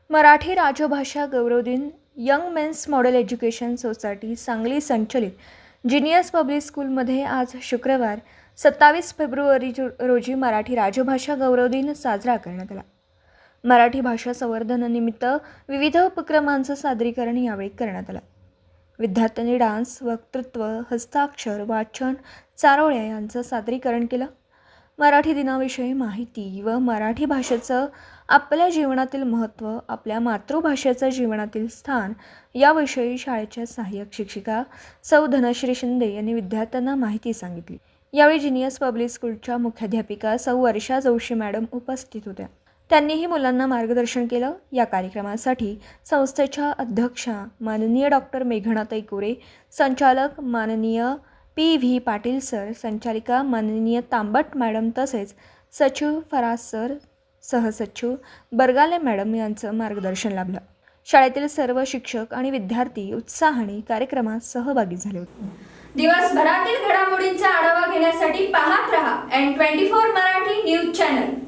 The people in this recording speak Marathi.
मराठी राजभाषा गौरव दिन young men's model education society Sangli संचलित जिनियस पब्लिक स्कूलमध्ये आज शुक्रवार 27 फेब्रुवारी रोजी मराठी राजभाषा गौरव दिन साजरा करण्यात आला. मराठी भाषा संवर्धनानिमित्त विविध उपक्रमांचं सादरीकरण यावेळी करण्यात आलं. विद्यार्थ्यांनी डान्स, वक्तृत्व, हस्ताक्षर, वाचन, चारोळ्या यांचं सादरीकरण केलं. मराठी दिनाविषयी माहिती व मराठी भाषेचं आपल्या जीवनातील महत्त्व, आपल्या मातृभाषेचं जीवनातील स्थान याविषयी शाळेच्या सहाय्यक शिक्षिका सौ धनश्री शिंदे यांनी विद्यार्थ्यांना माहिती सांगितली. यावेळी जिनियस पब्लिक स्कूलच्या मुख्याध्यापिका सौ वर्षा जोशी मॅडम उपस्थित होत्या. त्यांनीही मुलांना मार्गदर्शन केलं. या कार्यक्रमासाठी संस्थेच्या अध्यक्षा माननीय डॉक्टर मेघनाताई कोरे, संचालक माननीय पी.व्ही. पाटील सर, संचालिका माननीय तांबट मॅडम तसेच सचिव फराज सर, सहसचिव बरगाले मॅडम यांचं मार्गदर्शन लाभलं. शाळेतील सर्व शिक्षक आणि विद्यार्थी उत्साहाने कार्यक्रमात सहभागी झाले होते. दिवसभरातील घडामोडींचा आढावा घेण्यासाठी पाहत रहा N24 मराठी न्यूज चॅनल.